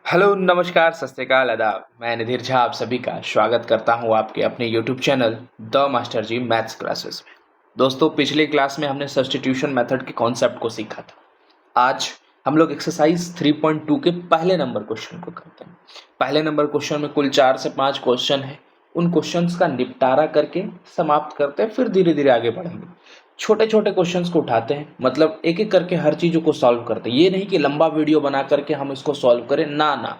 Hello, नमस्कार, सत श्री अकाल, आदाब। मैं निधीर झा आप सभी का स्वागत करता हूं आपके अपने YouTube channel the master ji maths classes में। दोस्तों, पिछले क्लास में हमने सब्स्टिट्यूशन मेथड के कॉन्सेप्ट को सीखा था। आज हम लोग एक्सरसाइज 3.2 के पहले नंबर क्वेश्चन को करते हैं। पहले नंबर क्वेश्चन में कुल 4 से 5 क्वेश्चन है। उन क्वेश्चंस का निपटारा करके समाप्त करते हैं, फिर धीरे धीरे आगे बढ़ेंगे। छोटे छोटे क्वेश्चंस को उठाते हैं, मतलब एक एक करके हर चीज़ों को सॉल्व करते हैं। ये नहीं कि लंबा वीडियो बना करके हम इसको सॉल्व करें, ना ना,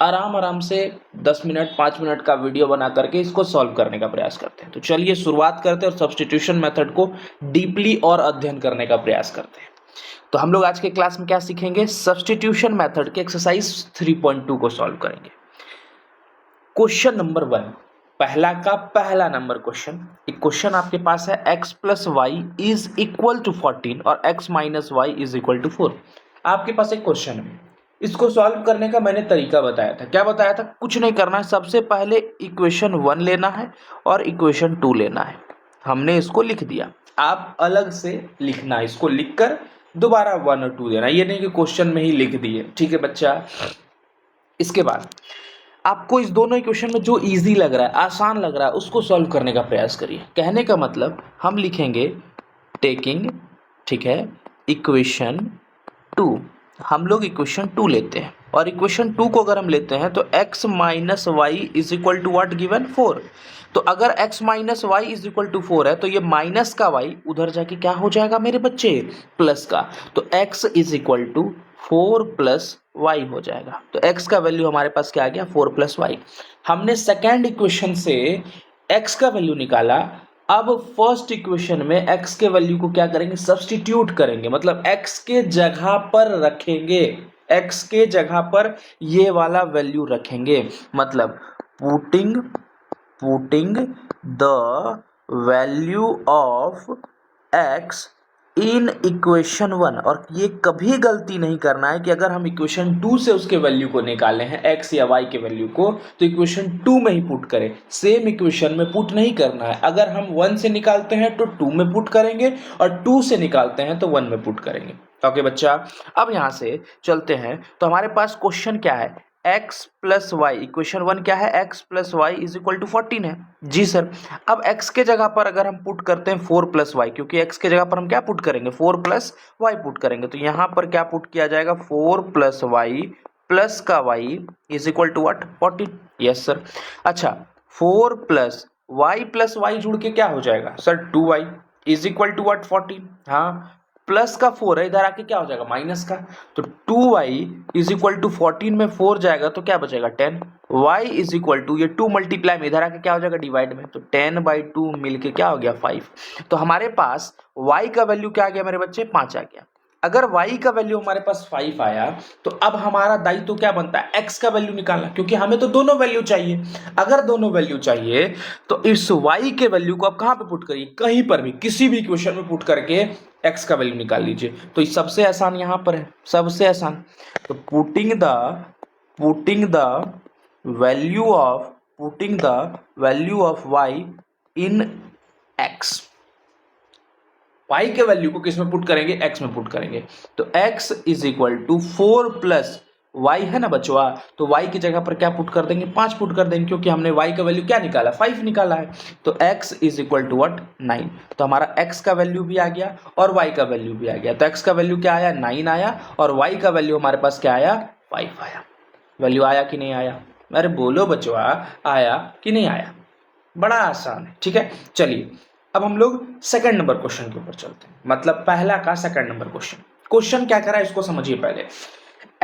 आराम आराम से 10 मिनट 5 मिनट का वीडियो बना करके इसको सॉल्व करने का प्रयास करते हैं। तो चलिए शुरुआत करते हैं और सब्स्टिट्यूशन मेथड को डीपली और अध्ययन करने का प्रयास करते हैं। तो हम लोग आज के क्लास में क्या सीखेंगे? सब्स्टिट्यूशन मेथड के एक्सरसाइज 3.2 को सॉल्व करेंगे। क्वेश्चन नंबर 1, पहला का पहला नंबर क्वेश्चन। एक क्वेश्चन आपके पास है x plus y is equal to 14 और x minus y is equal to 4। आपके पास एक क्वेश्चन है, इसको सॉल्व करने का मैंने तरीका बताया था। क्या बताया था? कुछ नहीं करना है, सबसे पहले इक्वेशन 1 लेना है और इक्वेशन 2 लेना है। हमने इसको लिख दिया, आप अलग से लिखना है, इसको लिखकर दोबारा 1 और 2 देना। ये नहीं कि क्वेश्चन में ही लिख दिए, ठीक है बच्चा। इसके बाद आपको इस दोनों इक्वेशन में जो इजी लग रहा है, आसान लग रहा है, उसको सॉल्व करने का प्रयास करिए। कहने का मतलब हम लिखेंगे टेकिंग, ठीक है, इक्वेशन 2। हम लोग इक्वेशन 2 लेते हैं और इक्वेशन 2 को अगर हम लेते हैं तो x minus y is equal to what given 4। तो अगर x minus y is equal to 4 है तो ये माइनस का y उधर जाके क्या हो जाएगा मेरे बच्चे? प्लस का। तो x is equal to 4 plus y हो जाएगा। तो x का वैल्यू हमारे पास क्या आ गया? 4 प्लस वाई। हमने सेकेंड इक्वेशन से x का वैल्यू निकाला। अब फर्स्ट इक्वेशन में x के वैल्यू को क्या करेंगे? सब्स्टिट्यूट करेंगे, मतलब x के जगह पर रखेंगे। x के जगह पर ये वाला वैल्यू रखेंगे, मतलब putting the value of x in equation 1। और ये कभी गलती नहीं करना है कि अगर हम इक्वेशन 2 से उसके वैल्यू को निकाले हैं, x या y के वैल्यू को, तो इक्वेशन 2 में ही पुट करें। सेम इक्वेशन में पुट नहीं करना है। अगर हम 1 से निकालते हैं तो 2 में पुट करेंगे और 2 से निकालते हैं तो 1 में पुट करेंगे। ओके बच्चा, अब यहाँ से चलते हैं। तो हमारे पास क्वेश्चन क्या है? x प्लस वाई, इक्वेशन 1 क्या है? x plus y is equal to 14 है। जी सर। अब x के जगह पर अगर हम पुट करते हैं 4 प्लस वाई, क्योंकि x के जगह पर हम क्या पुट करेंगे? 4 प्लस वाई पुट करेंगे। तो यहाँ पर क्या पुट किया जाएगा? 4 प्लस वाई प्लस का y is equal to what? 14। Yes sir. अच्छा, 4 प्लस वाई जुड़ के क्या हो जाएगा sir? 2y is equal to what? 14। हाँ, प्लस का 4 है, इधर आके क्या हो जाएगा? माइनस का। तो 2y इज इक्वल टू 14 में 4 जाएगा तो क्या बचेगा? 10। y इज इक्वल टू, ये 2 मल्टीप्लाई में इधर आके क्या हो जाएगा? डिवाइड में। तो 10/2 मिलके क्या हो गया? 5। तो हमारे पास y का वैल्यू क्या आ गया मेरे बच्चे? 5 आ गया। अगर y का वैल्यू हमारे पास 5 आया तो अब हमारा दायित्व तो क्या बनता है? x का वैल्यू निकालना, क्योंकि हमें तो दोनों वैल्यू चाहिए। अगर दोनों वैल्यू चाहिए तो इस y के वैल्यू को आप कहां पे पुट करिए? कहीं पर भी, किसी भी इक्वेशन में पुट करके x का वैल्यू निकाल लीजिए। तो सबसे आसान यहां पर है, सबसे आसान। तो putting the value of y in x। y के वैल्यू को किस में पुट करेंगे? x में पुट करेंगे। तो x is equal to 4 plus y है ना बचवा, तो y की जगह पर क्या पुट कर देंगे? 5 पुट कर देंगे, क्योंकि हमने y का वैल्यू क्या निकाला? 5 निकाला है। तो x is equal to what? 9। तो हमारा x का वैल्यू भी आ गया और y का वैल्यू भी आ गया। तो x का वैल्यू क्या आया? 9 आया और y का वैल्यू हमारे पास क्या आया? 5 आया। वैल्यू आया कि नहीं आया? अरे बोलो बचवा, आया कि नहीं आया? बड़ा आसान है, ठीक है। चलिए अब हम लोग सेकंड नंबर क्वेश्चन के ऊपर चलते हैं, मतलब पहला का सेकंड नंबर क्वेश्चन। क्वेश्चन क्या करा है इसको समझिए पहले।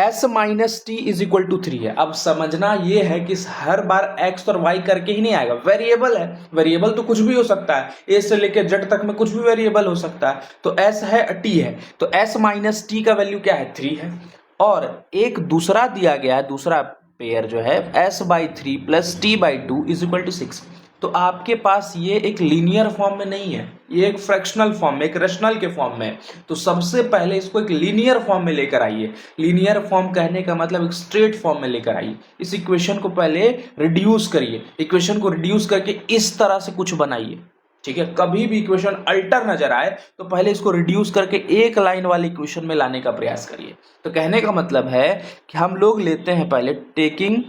s minus t is equal to 3 है। अब समझना ये है कि हर बार x और y करके ही नहीं आएगा, वेरिएबल है। वेरिएबल तो कुछ भी हो सकता है, a से लेकर z तक में कुछ भी वेरिएबल हो सकता है। तो s है, t है, तो s माइनस टी का वैल्यू क्या है? 3 है। और एक दूसरा दिया गया है, दूसरा पेयर जो है s/3 plus t/2 is equal to 6। तो आपके पास ये एक लीनियर फॉर्म में नहीं है, ये एक फ्रैक्शनल फॉर्म में, एक रेशनल के फॉर्म में। तो सबसे पहले इसको एक लीनियर फॉर्म में लेकर आइए। लीनियर फॉर्म कहने का मतलब एक स्ट्रेट फॉर्म में लेकर आइए। इस इक्वेशन को पहले रिड्यूस करिए, इक्वेशन को रिड्यूस करके इस तरह से कुछ बनाइए। ठीक है, कभी भी इक्वेशन अल्टर नजर आए तो पहले इसको रिड्यूस करके एक लाइन वाली इक्वेशन में लाने का प्रयास करिए। तो कहने का मतलब है कि हम लोग लेते हैं पहले taking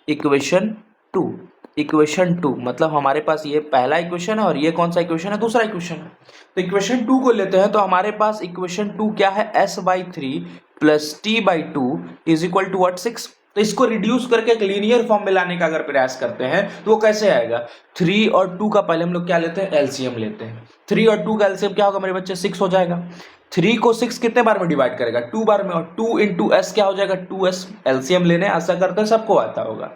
equation two, equation two मतलब हमारे पास ये पहला इक्वेशन है और ये कौन सा इक्वेशन है, दूसरा इक्वेशन है। तो इक्वेशन टू को लेते हैं तो हमारे पास इक्वेशन टू क्या है, s/3 plus t/2 is equal to what, 6। तो इसको रिड्यूस करके एक लीनियर फॉर्म में लाने का अगर प्रयास करते हैं तो वो कैसे आएगा, 3 और 2 का पहले हम लोग क्या लेते हैं, एलसीएम लेते हैं। 3 और 2 का एलसीएम क्या होगा मेरे बच्चे, 6 हो जाएगा। 3 को 6 कितने बार में डिवाइड करेगा, 2 बार में, और 2 इंटू एस क्या हो जाएगा, 2s। एलसीएम लेने आशा करते हैं सबको आता होगा।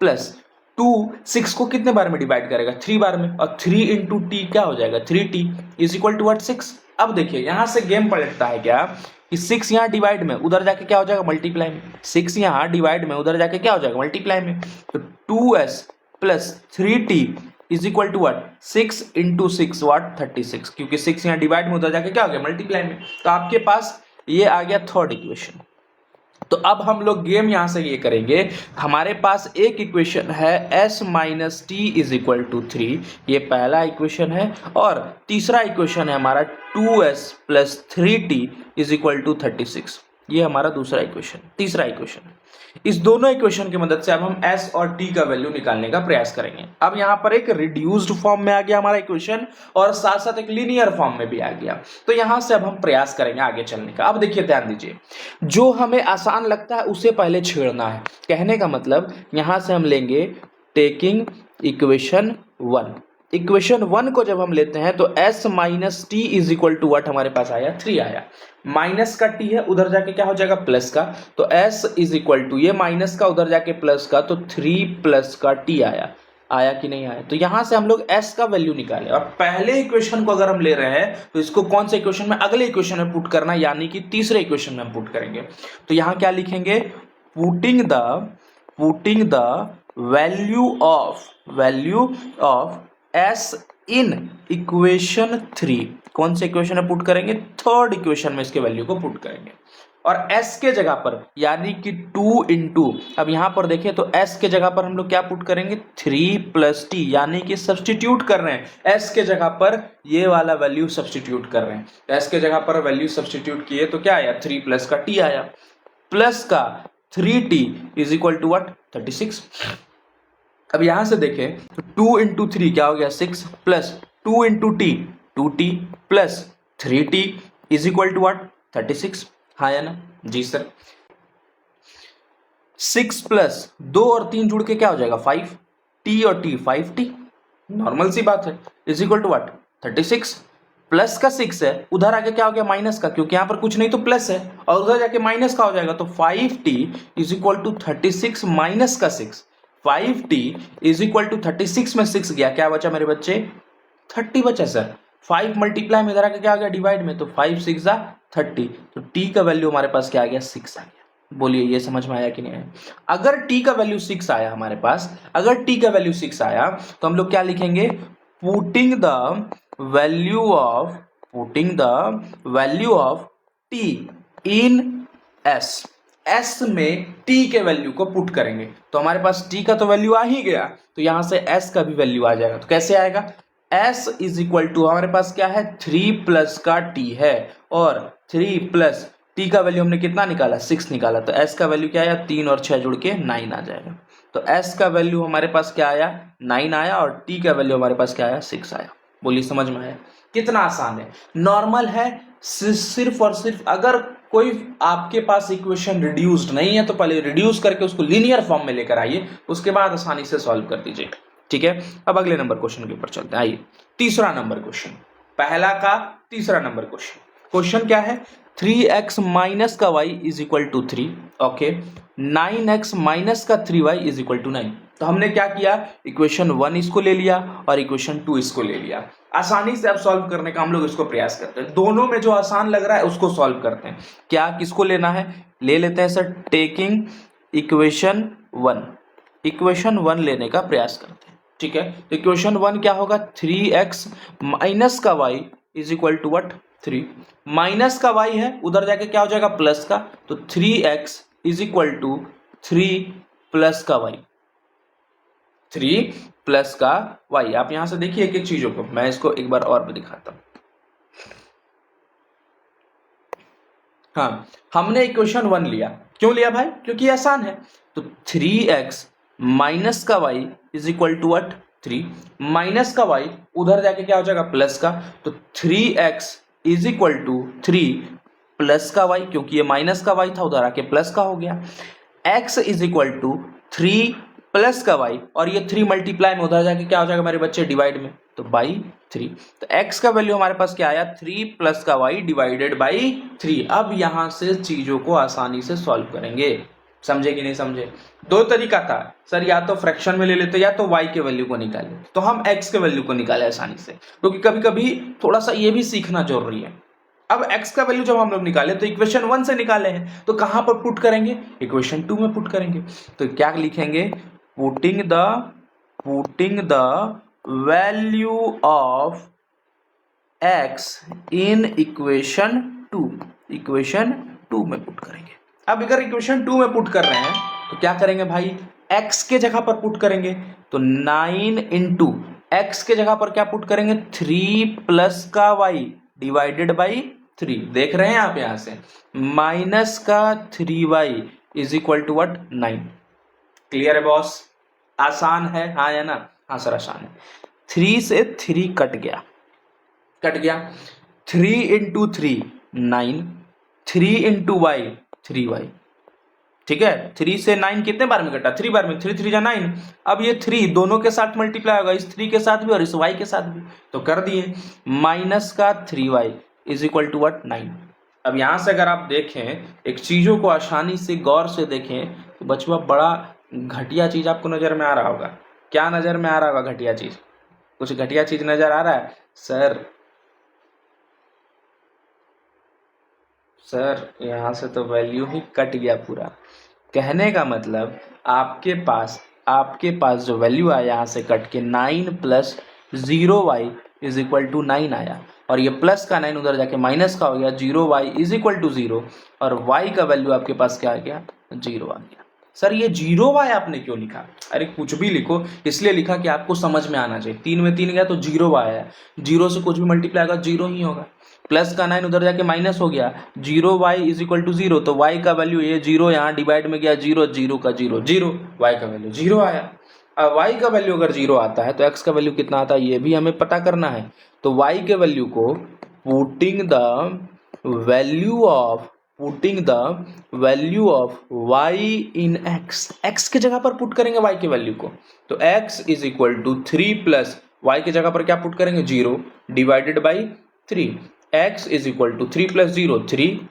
प्लस 2 6 को कितने बार में डिवाइड करेगा, 3 बार में, और 3 इंटू टी क्या हो जाएगा, 3t is equal to what, 6। अब देखिए यहां से गेम पलटता है क्या कि 6 यहाँ डिवाइड में, उधर जाके क्या हो जाएगा, मल्टीप्लाई में। 6 यहाँ डिवाइड में, उधर जाके क्या हो जाएगा, मल्टीप्लाई में। तो 2s plus 3t is equal to what, 6 into 6 what, 36, क्योंकि 6 यहाँ डिवाइड में, उधर जाके क्या हो गया, मल्टीप्लाई में। तो आपके पास ये आ गया थर्ड इक्वेशन। तो अब हम लोग गेम यहां से ये करेंगे, हमारे पास एक इक्वेशन है s minus t is equal to 3, ये पहला इक्वेशन है, और तीसरा इक्वेशन है हमारा 2s plus 3t is equal to 36, ये हमारा दूसरा इक्वेशन, तीसरा इक्वेशन है। इस दोनों इक्वेशन की मदद से अब हम s और t का वैल्यू निकालने का प्रयास करेंगे। अब यहाँ पर एक रिड्यूस्ड फॉर्म में आ गया हमारा इक्वेशन, और साथ साथ एक लीनियर फॉर्म में भी आ गया। तो यहाँ से अब हम प्रयास करेंगे आगे चलने का। अब देखिए ध्यान दीजिए, जो हमें आसान लगता है उसे पहले छेड़ना है। कहने का मतलब यहाँ से हम लेंगे टेकिंग इक्वेशन 1। इक्वेशन 1 को जब हम लेते हैं तो s minus t is equal to what हमारे पास आया, 3 आया। माइनस का t है, उधर जाके क्या हो जाएगा, प्लस का। तो s इज इक्वल टू ये माइनस का, उधर जाके प्लस का, तो 3 प्लस का t आया। आया कि नहीं आया? तो यहां से हम लोग s का वैल्यू निकाले, और पहले इक्वेशन को अगर हम ले रहे हैं तो इसको कौन से इक्वेशन में, अगले इक्वेशन में पुट करना, यानी कि तीसरे इक्वेशन में हम पुट करेंगे। तो यहां क्या लिखेंगे, putting the value of s in equation 3, कौन से इक्वेशन में पुट करेंगे, थर्ड इक्वेशन में इसके वैल्यू को पुट करेंगे। और s के जगह पर यानी कि 2 इंटू, अब यहां पर देखें तो s के जगह पर हम लोग क्या पुट करेंगे, 3 प्लस टी, यानी कि सब्सटीट्यूट कर रहे हैं। s के जगह पर ये वाला वैल्यू सब्सटीट्यूट कर रहे हैं। s के जगह पर वैल्यू सब्सटीट्यूट किए तो क्या आया, 3 प्लस का t आया, प्लस का 3t is equal to what, 36। अब यहां से देखें तो 2 इंटू 3 क्या हो गया, 6, plus 2 into t 2t, plus 3t is equal to what, 36। हाँ या ना, जी सर। 6 प्लस 2 और 3 जुड़ के क्या हो जाएगा, 5, t और t 5t, नॉर्मल सी बात है, is equal to what, 36। Plus का 6 है, उधर आके क्या हो गया, माइनस का, क्योंकि यहां पर कुछ नहीं तो प्लस है, और उधर जाके माइनस का हो जाएगा। तो 5t is equal to 36 minus का 6, 5t इज इक्वल टू 36 में 6 गया, क्या बचा मेरे बच्चे, 30 बचा सर। 5 मल्टीप्लाई में इधर आके क्या आ गया, डिवाइड में, तो 5 6 जा 30, तो t का वैल्यू हमारे पास क्या आ गया, 6 आ गया। बोलिए ये समझ में आया कि नहीं आया? अगर t का वैल्यू 6 आया हमारे पास, अगर t का वैल्यू 6 आया तो हम लोग क्या लिखेंगे, putting the value of t in s, s में t के वैल्यू को पुट करेंगे। तो हमारे पास t का तो वैल्यू आ ही गया, तो यहां से s का भी वैल्यू आ जाएगा। तो कैसे आएगा, s इज इक्वल टू हमारे पास क्या है, 3 प्लस का t है, और 3 प्लस t का वैल्यू हमने कितना निकाला, 6 निकाला, तो s का वैल्यू क्या आया, 3 और 6 जुड़ के 9 आ जाएगा। तो s का वैल्यू हमारे पास क्या आया, 9 आया, और t का वैल्यू हमारे पास क्या आया, 6 आया। बोलिए समझ में आया? कितना आसान है, नॉर्मल है। सिर्फ और सिर्फ अगर कोई आपके पास इक्वेशन रिड्यूस्ड नहीं है तो पहले रिड्यूस करके उसको लीनियर फॉर्म में लेकर आइए, उसके बाद आसानी से सॉल्व कर दीजिए। ठीक है, अब अगले नंबर क्वेश्चन के ऊपर चलते हैं। आइए, तीसरा नंबर क्वेश्चन, पहला का तीसरा नंबर क्वेश्चन। क्वेश्चन क्या है, 3x माइनस का y is equal to 3, okay, 9x minus का 3y इज इक्वल टू 9। तो हमने क्या किया, इक्वेशन 1 इसको ले लिया और इक्वेशन 2 इसको ले लिया। आसानी से अब सॉल्व करने का हम लोग इसको प्रयास करते हैं, दोनों में जो आसान लग रहा है उसको सॉल्व करते हैं। क्या, किसको लेना है, ले लेते हैं सर टेकिंग इक्वेशन 1, इक्वेशन 1 लेने का प्रयास करते हैं। ठीक है, तो इक्वेशन 1 क्या होगा, 3x माइनस का y is equal to what, 3, minus का y है, उधर जाके क्या हो जाएगा, प्लस का, तो 3x is equal to 3 plus का y, 3 प्लस का वाई। आप यहां से देखिए एक एक चीजों को, मैं इसको एक बार और भी दिखाता हूं। हाँ, हमने इक्वेशन 1 लिया। क्यों लिया भाई? क्योंकि आसान है। तो 3x माइनस का y is equal to what 3, minus का y उधर जाके क्या हो जाएगा प्लस का, तो 3x is equal to 3 plus का y, क्योंकि ये माइनस का y था उधर आके प्लस का हो गया। x is equal to 3 plus का y, और ये 3 मल्टीप्लाई में उधर जाके क्या हो जाएगा मेरे बच्चे डिवाइड में, तो बाई 3। तो x का वैल्यू हमारे पास क्या आया 3 प्लस का y डिवाइडेड बाई 3। अब यहां से चीजों को आसानी से सॉल्व करेंगे। समझे कि नहीं समझे? दो तरीका था सर, या तो फ्रैक्शन में ले लेते या तो y के वैल्यू को निकाले, तो हम x के वैल्यू को निकाले आसानी से, क्योंकि कभी कभी थोड़ा सा ये भी सीखना जरूरी है। अब x का वैल्यू जब हम लोग निकाले तो इक्वेशन 1 से निकाले हैं, तो कहां पर पुट करेंगे? इक्वेशन 2 में पुट करेंगे। तो क्या लिखेंगे? Putting the value of x in equation 2 में पुट करेंगे। अब अगर इक्वेशन 2 में पुट कर रहे हैं तो क्या करेंगे भाई? x के जगह पर पुट करेंगे, तो 9 इंटू एक्स के जगह पर क्या पुट करेंगे 3 प्लस का y डिवाइडेड बाई 3। देख रहे हैं आप यहां से, माइनस का 3y is equal to what 9। Clear है बॉस? आसान है हाँ या ना? हाँ सर आसान है। 3 से 3 कट गया 3 इंटू 3 9, 3 इंटू वाई 3y। ठीक है, 3 से 9 कितने बार में कटा? 3 बार में, 3 3 जा 9। अब ये 3 दोनों के साथ मल्टीप्लाई होगा, इस 3 के साथ भी और इस y के साथ भी, तो कर दिए माइनस का 3y is equal to what 9। अब यहां से अगर आप देखें, एक चीजों को आसानी से गौर से देखें, तो बचवा बड़ा घटिया चीज आपको नजर में आ रहा होगा। क्या नजर में आ रहा होगा घटिया चीज? कुछ घटिया चीज नजर आ रहा है सर यहां से तो वैल्यू ही कट गया पूरा। कहने का मतलब आपके पास जो वैल्यू आया यहां से कट के 9 plus 0y is equal to 9 आया, और ये प्लस का 9 उधर जाके माइनस का हो गया, 0y इज इक्वल टू 0, और y का वैल्यू आपके पास क्या आ गया 0 आ गया। सर ये 0y आपने क्यों लिखा? अरे कुछ भी लिखो, इसलिए लिखा कि आपको समझ में आना चाहिए। 3 में 3 गया तो 0y आया, 0 से कुछ भी मल्टीप्लाई होगा 0 ही होगा। प्लस का 9 उधर जाके माइनस हो गया, 0y इज इक्वल टू 0, तो y का वैल्यू ये 0 यहाँ डिवाइड में गया 0, 0 का 0 0, y का वैल्यू 0 आया। अब y का वैल्यू अगर 0 आता है तो x का वैल्यू कितना आता है ये भी हमें पता करना है। तो y के वैल्यू को putting the value of y in x के जगह पर पुट करेंगे y के वैल्यू को, तो x is equal to 3 plus y के जगह पर क्या पुट करेंगे 0 divided by 3। x is equal to 3 plus 0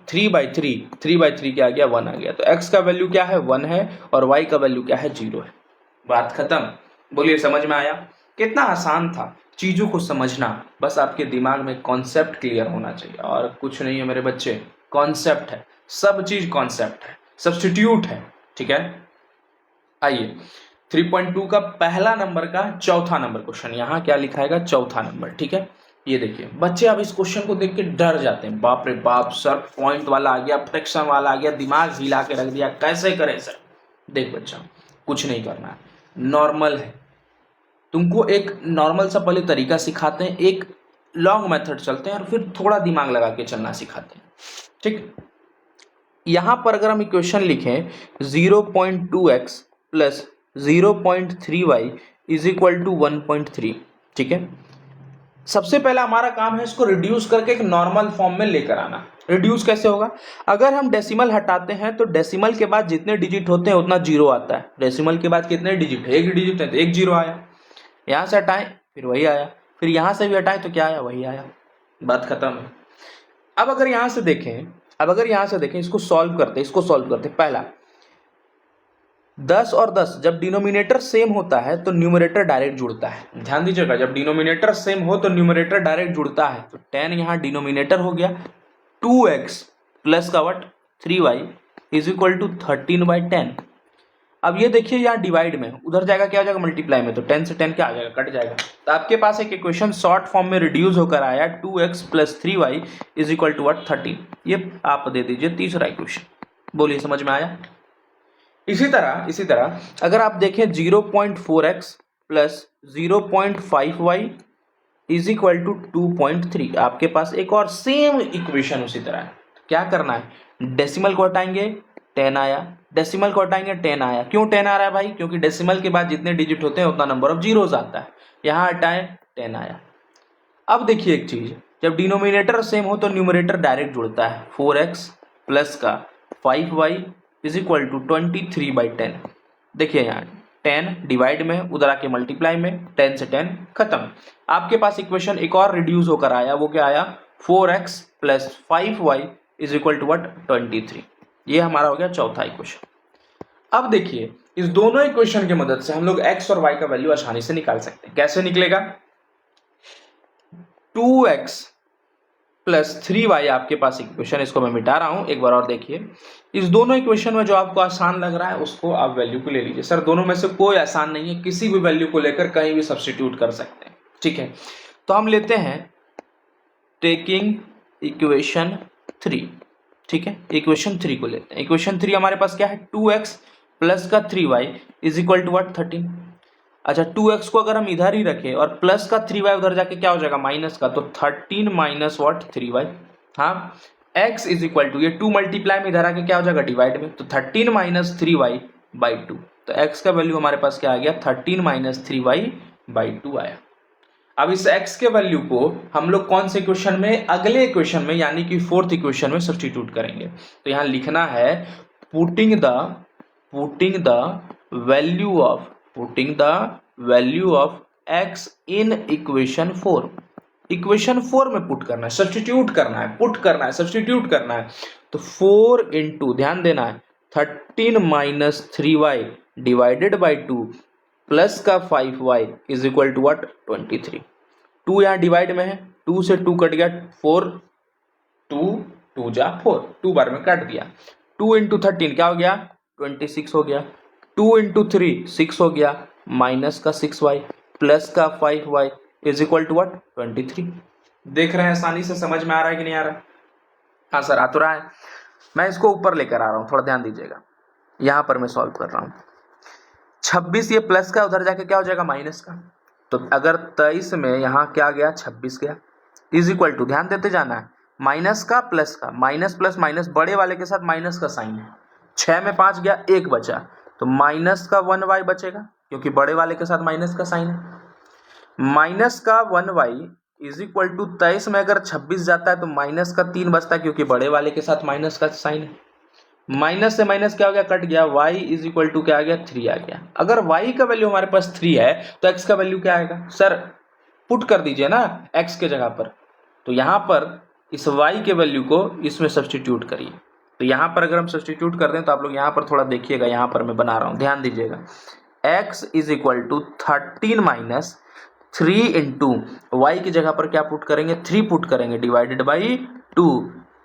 3 by 3 क्या आ गया 1 आ गया। तो x का वैल्यू क्या है 1 है, और y का वैल्यू क्या है 0 है। बात खत्म। बोलिए समझ में आया? कितना आसान था चीजों को समझना, बस आपके दिमाग में कॉन्सेप्ट क्लियर होना चाहिए, और कुछ नहीं है मेरे बच्चे। कॉन्सेप्ट है, सब चीज कॉन्सेप्ट है, सब्स्टिट्यूट है। ठीक है, आइए 3.2 का पहला नंबर का चौथा नंबर क्वेश्चन, यहाँ क्या लिखाएगा चौथा नंबर। ठीक है, ये देखिए बच्चे अब इस क्वेश्चन को देख के डर जाते हैं, बाप रे बाप सर पॉइंट वाला आ गया, फ्रैक्शन वाला आ गया, दिमाग हिला के रख दिया, कैसे करें सर? देख बच्चा, कुछ नहीं करना है, नॉर्मल है। तुमको एक नॉर्मल सा पहले तरीका सिखाते हैं, एक लॉन्ग मेथड चलते हैं, और फिर थोड़ा दिमाग लगा के चलना सिखाते हैं। ठीक, यहां पर अगर हम इक्वेशन लिखें 0.2x plus 0.3y is equal to 1.3। ठीक है, सबसे पहला हमारा काम है इसको रिड्यूस करके एक नॉर्मल फॉर्म में लेकर आना। रिड्यूस कैसे होगा? अगर हम डेसिमल हटाते हैं तो डेसिमल के बाद जितने डिजिट होते हैं उतना जीरो आता है। डेसिमल के बाद कितने डिजिट? एक डिजिट है तो एक जीरो आया। यहां से हटाएं फिर वही आया, फिर यहां से भी हटाएं तो क्या आया? वही आया। बात खत्म है। अब अगर यहां से देखें इसको सॉल्व करते पहला 10 और 10 जब डिनोमिनेटर सेम होता है तो न्यूमरेटर डायरेक्ट जुड़ता है। ध्यान दीजिएगा, जब डिनोमिनेटर सेम हो तो न्यूमरेटर डायरेक्ट जुड़ता है। तो 10 यहाँ डिनोमिनेटर हो गया, 2x प्लस का what 3y is equal to 13/10। अब ये देखिए यहाँ डिवाइड में, उधर जाएगा क्या हो जाएगा? मल्टीप्लाई में, तो 10 से 10 क्या आ जाएगा? कट जाएगा। तो आपके पास एक इक्वेशन शॉर्ट फॉर्म में रिड्यूस होकर आया 2x plus 3y is equal to what 13। ये आप दे दीजिए तीसरा इक्वेशन। बोलिए समझ में आया? इसी तरह अगर आप देखें 0.4x plus 0.5y is equal to 2.3। आपके पास एक और सेम इक्वेशन उसी तरह है। क्या करना है, डेसिमल को हटाएंगे 10 आया, डेसिमल को हटाएंगे 10 आया। क्यों 10 आ रहा है भाई, क्योंकि डेसिमल के बाद जितने डिजिट होते हैं उतना नंबर ऑफ जीरोस आता है। यहाँ हटाएं 10 आया। अब देखिए एक चीज, जब डिनोमिनेटर सेम हो तो न्यूमरेटर डायरेक्ट जुड़ता है। 4x प्लस का 5y इज इक्वल टू 23/10। देखिए यहाँ 10 डिवाइड में, उधर आके मल्टीप्लाई में, 10 से 10 खत्म। आपके पास इक्वेशन एक और रिड्यूस होकर आया, वो क्या आया, 4x plus 5y is equal to what, 23। ये हमारा हो गया चौथा इक्वेशन। अब देखिए इस दोनों इक्वेशन की मदद से हम लोग x और y का वैल्यू आसानी से निकाल सकते हैं। कैसे निकलेगा, 2x प्लस 3y आपके पास इक्वेशन, इसको मैं मिटा रहा हूं, एक बार और देखिए। इस दोनों इक्वेशन में जो आपको आसान लग रहा है उसको आप वैल्यू को ले लीजिए। सर दोनों में से कोई आसान नहीं है, किसी भी वैल्यू को लेकर कहीं भी सब्स्टिट्यूट कर सकते हैं, ठीक है। तो हम लेते हैं टेकिंग इक्वेशन 3, ठीक है, इक्वेशन 3 को लेते हैं। इक्वेशन 3 हमारे पास क्या है, 2x प्लस का 3y is equal to what, 13। अच्छा 2x को अगर हम इधर ही रखें और प्लस का 3y उधर जाके क्या हो जाएगा, माइनस का, तो 13 माइनस व्हाट, 3y। हाँ, x इज इक्वल टू, ये 2 मल्टीप्लाई में इधर आके क्या हो जाएगा, डिवाइड में, तो 13 माइनस 3y बाई 2। तो x का वैल्यू हमारे पास क्या आ गया, 13 माइनस 3y बाई 2 आया। अब इस x के वैल्यू को हम लोग कौन से इक्वेशन में, अगले इक्वेशन में यानी कि फोर्थ इक्वेशन में सब्स्टिट्यूट करेंगे। तो यहाँ लिखना है putting the value of x in equation 4। Equation 4 में पुट करना है, सब्स्टिट्यूट करना है, पुट करना है, सब्स्टिट्यूट करना है। तो 4 इंटू, ध्यान देना है, 13 minus 3y divided by 2 plus का 5y is equal to what, 23। 2 यहाँ डिवाइड में है, 2 से 2 कट गया, 4, 2 जा 4, 2 बार में काट दिया। 2 इंटू 13 क्या हो गया, 26 हो गया। 2 इंटू 3 6 हो गया, माइनस का 6y प्लस का 5y is equal to what, 23। देख रहे हैं, आसानी से समझ में आ रहा है कि नहीं आ रहा है? हाँ सर आ तो रहा है। मैं इसको ऊपर लेकर आ रहा हूँ, थोड़ा ध्यान दीजिएगा। यहाँ पर मैं सॉल्व कर रहा हूँ। 26 ये प्लस का, उधर जाके क्या हो जाएगा, माइनस का। तो अगर 23 में यहाँ क्या गया, 26 गया, इज इक्वल टू, ध्यान देते जाना है, माइनस का प्लस का, माइनस प्लस माइनस, बड़े वाले के साथ माइनस का साइन है। 6 में 5 गया, 1 बचा, तो माइनस का 1y बचेगा, क्योंकि बड़े वाले के साथ माइनस का साइन है। माइनस का 1y इज इक्वल टू 23 में अगर 26 जाता है तो माइनस का 3 बचता है, क्योंकि बड़े वाले के साथ माइनस का साइन है। माइनस से माइनस क्या हो गया, कट गया, y इज इक्वल टू क्या आ गया, 3 आ गया। अगर y का वैल्यू हमारे पास 3 है तो x का वैल्यू क्या आएगा, सर पुट कर दीजिए ना x के जगह पर। तो यहाँ पर इस y के वैल्यू को इसमें सब्स्टिट्यूट करिए। तो यहाँ पर अगर हम सब्स्टिट्यूट कर दें तो आप लोग यहाँ पर थोड़ा देखिएगा, यहाँ पर मैं बना रहा हूँ, ध्यान दीजिएगा। x is equal to 13 minus 3 into y की जगह पर क्या पुट करेंगे, 3 पुट करेंगे, डिवाइडेड बाई 2।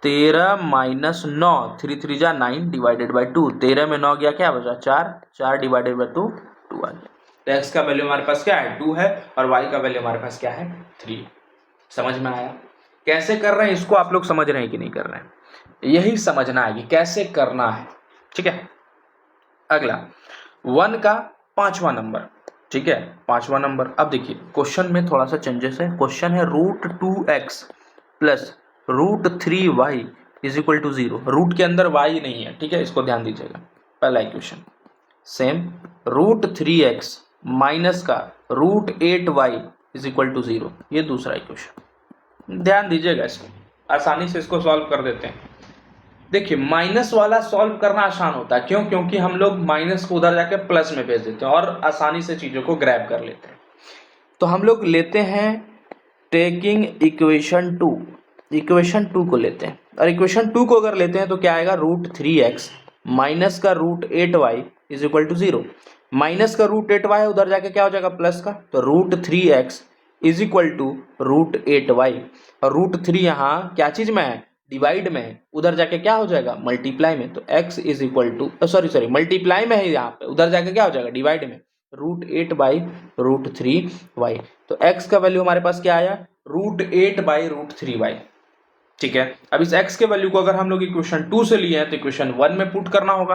13 माइनस 9, 3 3 जा 9 डिवाइडेड बाई 2। 13 में 9 गया, क्या बचा, 4, 4 डिवाइडेड बाई 2 2 आ गया। तो x का वैल्यू हमारे पास क्या है, 2 है, और y का वैल्यू हमारे पास क्या है, 3। समझ में आया? कैसे कर रहे हैं इसको आप लोग समझ रहे हैं कि नहीं कर रहे हैं, यही समझना है कि कैसे करना है, ठीक है। अगला 1 का 5वां नंबर, ठीक है, 5वां नंबर। अब देखिए क्वेश्चन में थोड़ा सा चेंजेस है। क्वेश्चन है √2x plus √3y is equal to 0। Root के अंदर y नहीं है, ठीक है, इसको ध्यान दीजिएगा। पहला इक्वेशन सेम, √3x माइनस का √8y इज इक्वल टू 0, ये दूसरा इक्वेशन। ध्यान दीजिएगा, इसको आसानी से इसको सॉल्व कर देते हैं। देखिए माइनस वाला सॉल्व करना आसान होता है, क्यों, क्योंकि हम लोग माइनस को उधर जाके प्लस में भेज देते हैं और आसानी से चीजों को ग्रैब कर लेते हैं। तो हम लोग लेते हैं टेकिंग इक्वेशन 2, इक्वेशन 2 को लेते हैं, और इक्वेशन 2 को अगर लेते हैं तो क्या आएगा, √3x माइनस का √8y is equal to 0। Minus का √8y है, उधर जाके क्या हो जाएगा, प्लस का, तो √3x is equal to √8y, और √3 यहाँ क्या चीज में है, डिवाइड में है, उधर जाके क्या हो जाएगा, मल्टीप्लाई में। तो x is equal to, sorry multiply में है यहाँ पे, उधर जाके क्या हो जाएगा, डिवाइड में, √8 बाई √3y। तो x का वैल्यू हमारे पास क्या आया, √8 बाई √3y, ठीक है। अब इस x के वैल्यू को अगर हम लोग इक्वेशन 2 से लिए हैं तो इक्वेशन 1 में पुट करना होगा।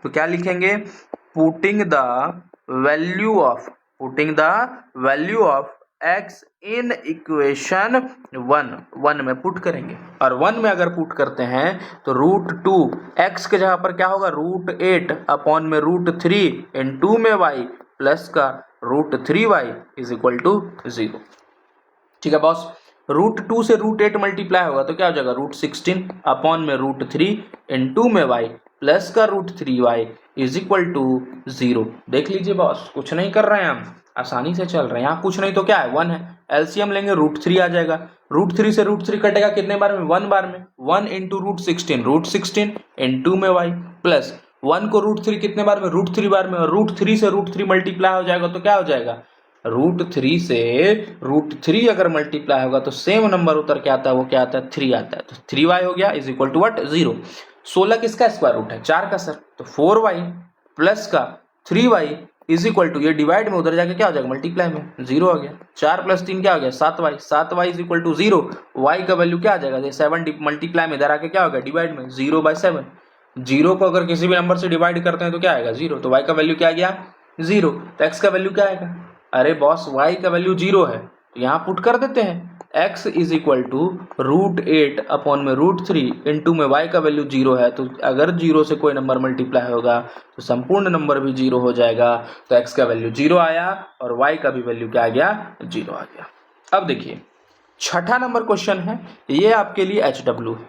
तो क्या लिखेंगे, putting the value of putting the value of x in equation 1 में पुट करेंगे, और 1 में अगर पुट करते हैं तो √2 x के जगह पर क्या होगा √8 अपॉन में √3 इन 2 में y प्लस का √3y इज इक्वल टू 0। ठीक है बॉस, √2 से √8 मल्टीप्लाई होगा तो क्या हो जाएगा √16 अपॉन में √3 इन 2 में y प्लस का √3y इज इक्वल टू 0। देख लीजिए बॉस, कुछ नहीं कर रहे हैं हम, आसानी से चल रहे हैं। यहाँ कुछ नहीं तो क्या है 1 है, एलसीएम लेंगे √3 आ जाएगा, √3 से √3 कटेगा कितने बार में 1 बार में, 1 इंटू √16 इन 2 में y प्लस 1 को √3 कितने बार में √3 बार में, और √3 से √3 मल्टीप्लाई हो जाएगा तो क्या हो जाएगा √3 से √3 अगर मल्टीप्लाई होगा तो सेम नंबर उतर के आता है, वो क्या आता है 3 आता है, तो 3y हो गया इज इक्वल टू व्हाट 0। 16 किसका स्क्वायर रूट है 4 का सर, तो 4y प्लस का 3y इज इक्वल टू, ये डिवाइड में उधर जाके क्या हो जाएगा मल्टीप्लाई में 0 आ गया, 4 प्लस 3 क्या हो गया 7y, 7y is equal to 0, y का वैल्यू क्या आ जाएगा 7 मल्टीप्लाई में इधर आके क्या होगा डिवाइड में 0/7, 0 को अगर किसी भी नंबर से डिवाइड करते हैं तो क्या आएगा 0, तो y का वैल्यू क्या आ गया 0, तो x का वैल्यू क्या आएगा, अरे बॉस y का वैल्यू 0 है तो यहाँ पुट कर देते हैं x is equal to √8 upon में √3 इंटू में y का वैल्यू 0 है, तो अगर 0 से कोई नंबर मल्टीप्लाई होगा तो संपूर्ण नंबर भी 0 हो जाएगा, तो x का वैल्यू 0 आया और y का भी वैल्यू क्या आ गया 0 आ गया। अब देखिए छठा नंबर क्वेश्चन है, ये आपके लिए HW है,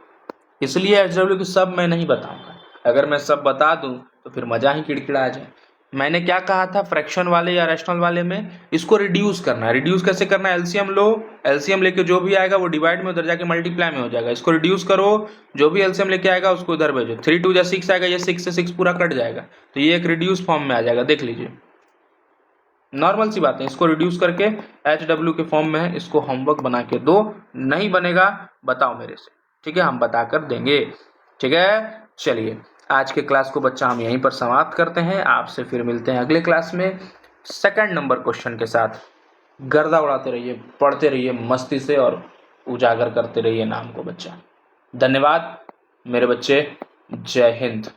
इसलिए HW की सब मैं नहीं बताऊंगा, अगर मैं सब बता दूं तो फिर मजा ही किड़किड़ा आ जाए। मैंने क्या कहा था फ्रैक्शन वाले या रैशनल वाले में इसको रिड्यूस करना है, रिड्यूस कैसे करना है, एलसीएम लो, एलसीएम लेके जो भी आएगा वो डिवाइड में उधर जाके मल्टीप्लाई में हो जाएगा, इसको रिड्यूस करो, जो भी एलसीएम लेके आएगा उसको उधर भेजो, 3 2 6 आएगा, ये 6 से 6 पूरा कट जाएगा, तो ये एक रिड्यूस फॉर्म में आ जाएगा। देख लीजिए नॉर्मल सी बात है, इसको रिड्यूस करके HW के फॉर्म में है, इसको होमवर्क बना के दो, नहीं बनेगा बताओ मेरे से, ठीक है हम बता कर देंगे, ठीक है। चलिए आज के क्लास को बच्चा हम यहीं पर समाप्त करते हैं, आपसे फिर मिलते हैं अगले क्लास में सेकंड नंबर क्वेश्चन के साथ। गर्दा उड़ाते रहिए, पढ़ते रहिए मस्ती से और उजागर करते रहिए नाम को बच्चा। धन्यवाद मेरे बच्चे, जय हिंद।